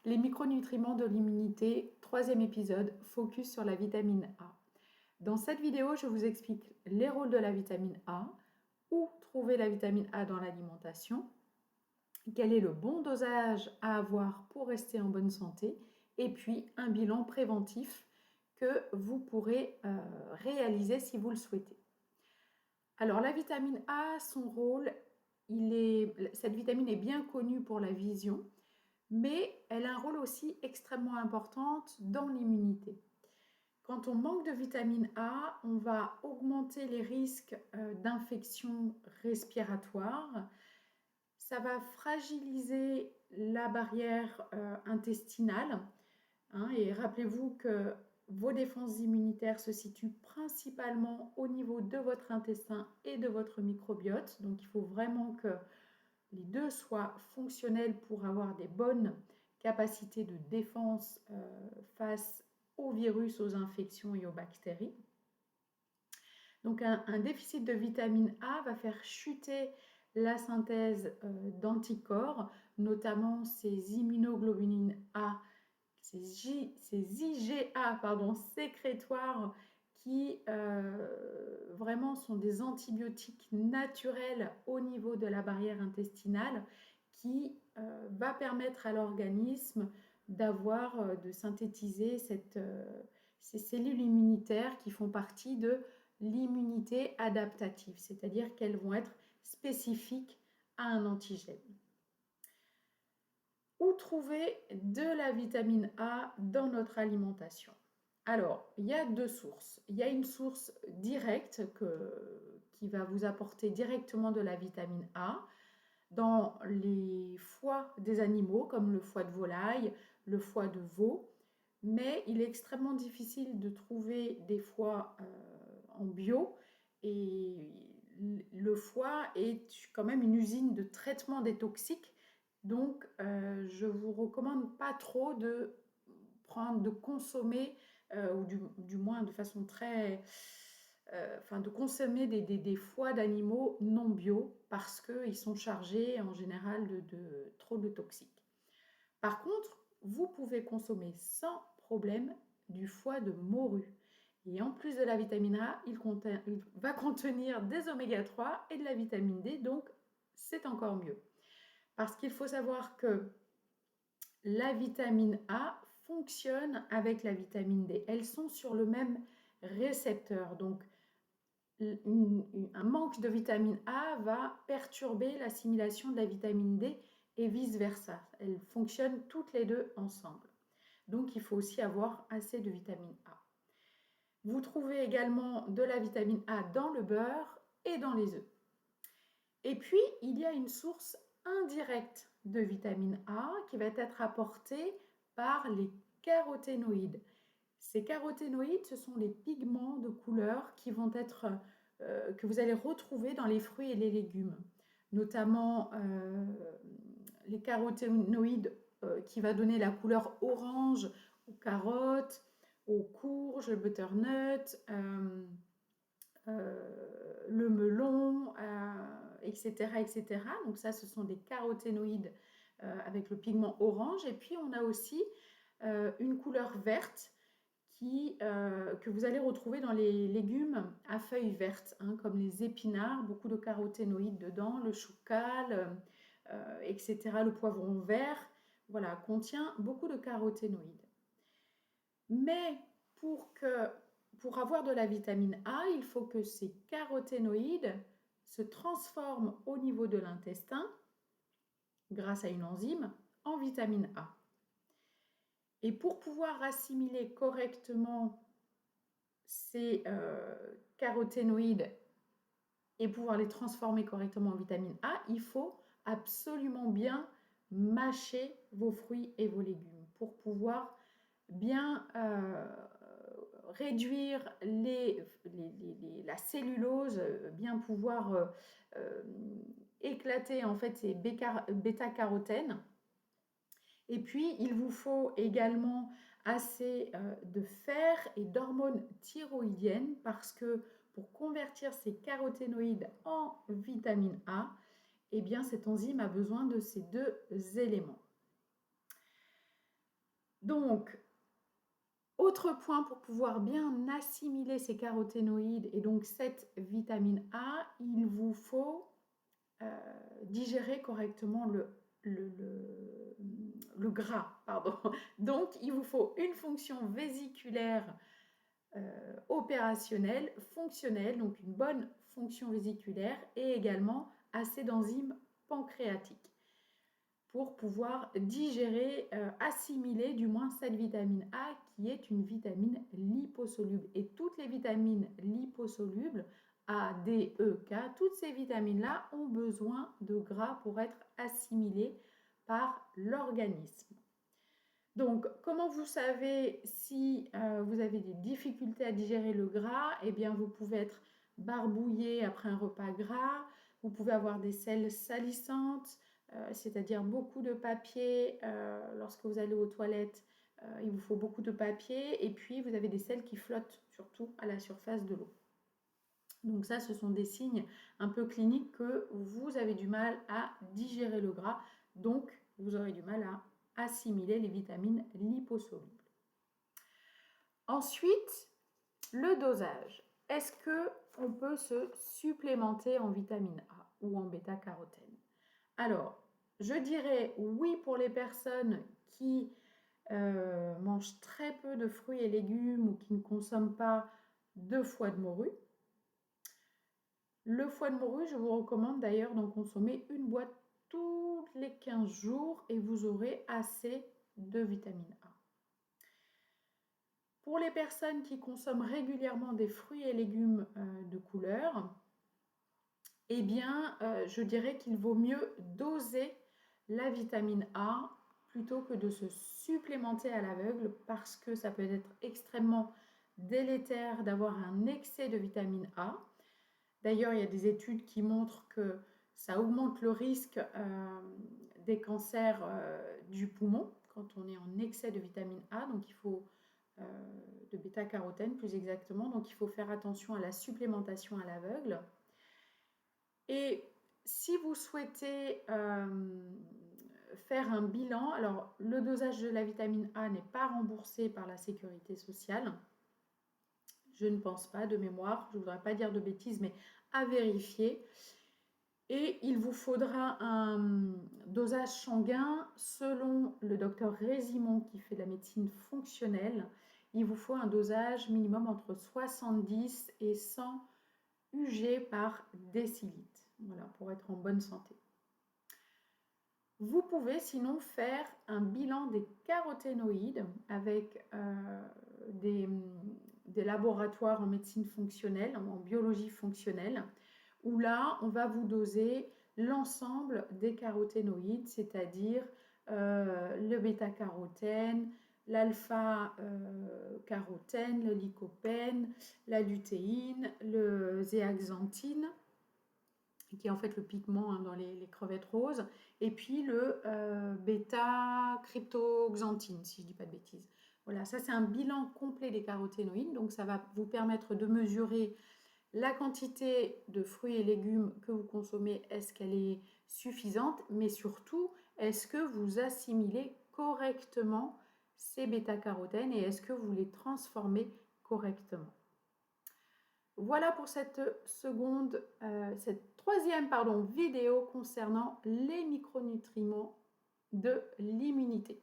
Les micronutriments de l'immunité, troisième épisode, focus sur la vitamine A. Dans cette vidéo, je vous explique les rôles de la vitamine A, où trouver la vitamine A dans l'alimentation, quel est le bon dosage à avoir pour rester en bonne santé, et puis un bilan préventif que vous pourrez réaliser si vous le souhaitez. Alors la vitamine A, son rôle, cette vitamine est bien connue pour la vision, mais elle a un rôle aussi extrêmement important dans l'immunité. Quand on manque de vitamine A, on va augmenter les risques d'infections respiratoires. Ça va fragiliser la barrière intestinale. Et rappelez-vous que vos défenses immunitaires se situent principalement au niveau de votre intestin et de votre microbiote. Donc il faut vraiment que les deux soient fonctionnels pour avoir des bonnes capacités de défense face aux virus, aux infections et aux bactéries. Donc un déficit de vitamine A va faire chuter la synthèse d'anticorps, notamment ces immunoglobulines A, ces IgA sécrétoires qui vraiment sont des antibiotiques naturels au niveau de la barrière intestinale qui va permettre à l'organisme de synthétiser ces cellules immunitaires qui font partie de l'immunité adaptative, c'est-à-dire qu'elles vont être spécifiques à un antigène. Où trouver de la vitamine A dans notre alimentation? Alors, il y a deux sources. Il y a une source directe qui va vous apporter directement de la vitamine A dans les foies des animaux, comme le foie de volaille, le foie de veau. Mais il est extrêmement difficile de trouver des foies en bio. Et le foie est quand même une usine de traitement des toxiques. Donc, je ne vous recommande pas trop de consommer, ou du moins de façon très... de consommer des foies d'animaux non bio parce qu'ils sont chargés en général de trop de toxiques. Par contre, vous pouvez consommer sans problème du foie de morue. Et en plus de la vitamine A, il va contenir des oméga 3 et de la vitamine D, donc c'est encore mieux. Parce qu'il faut savoir que la vitamine A fonctionne avec la vitamine D. Elles sont sur le même récepteur. Donc, un manque de vitamine A va perturber l'assimilation de la vitamine D et vice-versa. Elles fonctionnent toutes les deux ensemble. Donc, il faut aussi avoir assez de vitamine A. Vous trouvez également de la vitamine A dans le beurre et dans les œufs. Et puis, il y a une source indirecte de vitamine A qui va être apportée par les caroténoïdes. Ces caroténoïdes, ce sont les pigments de couleur qui vont être, que vous allez retrouver dans les fruits et les légumes, notamment les caroténoïdes qui va donner la couleur orange aux carottes, aux courges, le butternut, le melon, etc., etc. Donc ça, ce sont des caroténoïdes avec le pigment orange. Et puis, on a aussi une couleur verte que vous allez retrouver dans les légumes à feuilles vertes, comme les épinards, beaucoup de caroténoïdes dedans, le choucal, etc., le poivron vert, voilà, contient beaucoup de caroténoïdes. Mais pour avoir de la vitamine A, il faut que ces caroténoïdes se transforment au niveau de l'intestin, grâce à une enzyme, en vitamine A. Et pour pouvoir assimiler correctement ces caroténoïdes et pouvoir les transformer correctement en vitamine A, il faut absolument bien mâcher vos fruits et vos légumes pour pouvoir bien réduire la cellulose, bien pouvoir éclater en fait ces bêta-carotènes. Et puis, il vous faut également assez de fer et d'hormones thyroïdiennes parce que pour convertir ces caroténoïdes en vitamine A, eh bien, cette enzyme a besoin de ces deux éléments. Donc, autre point pour pouvoir bien assimiler ces caroténoïdes et donc cette vitamine A, il vous faut digérer correctement le gras. Pardon. Donc, il vous faut une fonction vésiculaire opérationnelle, fonctionnelle, donc une bonne fonction vésiculaire et également assez d'enzymes pancréatiques pour pouvoir digérer, assimiler du moins cette vitamine A qui est une vitamine liposoluble. Et toutes les vitamines liposolubles, A, D, E, K, toutes ces vitamines-là ont besoin de gras pour être assimilées par l'organisme. Donc, comment vous savez si vous avez des difficultés à digérer le gras? Eh bien, vous pouvez être barbouillé après un repas gras, vous pouvez avoir des selles salissantes, c'est-à-dire beaucoup de papier. Lorsque vous allez aux toilettes, il vous faut beaucoup de papier et puis vous avez des selles qui flottent surtout à la surface de l'eau. Donc ça, ce sont des signes un peu cliniques que vous avez du mal à digérer le gras, donc vous aurez du mal à assimiler les vitamines liposolubles. Ensuite, le dosage. Est-ce qu'on peut se supplémenter en vitamine A ou en bêta-carotène? Alors, je dirais oui pour les personnes qui mangent très peu de fruits et légumes ou qui ne consomment pas de foie de morue. Le foie de morue, je vous recommande d'ailleurs d'en consommer une boîte tous les 15 jours et vous aurez assez de vitamine A. Pour les personnes qui consomment régulièrement des fruits et légumes de couleur, eh bien, je dirais qu'il vaut mieux doser la vitamine A plutôt que de se supplémenter à l'aveugle parce que ça peut être extrêmement délétère d'avoir un excès de vitamine A. D'ailleurs, il y a des études qui montrent que ça augmente le risque des cancers du poumon quand on est en excès de vitamine A. Donc, il faut de bêta-carotène plus exactement. Donc, il faut faire attention à la supplémentation à l'aveugle. Et si vous souhaitez faire un bilan, alors le dosage de la vitamine A n'est pas remboursé par la sécurité sociale. Je ne pense pas de mémoire, je ne voudrais pas dire de bêtises, mais à vérifier. Et il vous faudra un dosage sanguin selon le docteur Résimon qui fait de la médecine fonctionnelle. Il vous faut un dosage minimum entre 70 et 100 UG par décilitre, voilà, pour être en bonne santé. Vous pouvez sinon faire un bilan des caroténoïdes avec des laboratoires en médecine fonctionnelle, en biologie fonctionnelle, où là, on va vous doser l'ensemble des caroténoïdes, c'est-à-dire le bêta-carotène, l'alpha-carotène, le lycopène, la lutéine, le zéaxanthine, qui est en fait le pigment dans les crevettes roses, et puis le bêta-cryptoxanthine, si je ne dis pas de bêtises. Voilà, ça c'est un bilan complet des caroténoïdes, donc ça va vous permettre de mesurer la quantité de fruits et légumes que vous consommez, est-ce qu'elle est suffisante, mais surtout, est-ce que vous assimilez correctement ces bêta-carotènes et est-ce que vous les transformez correctement. Voilà pour cette troisième vidéo concernant les micronutriments de l'immunité.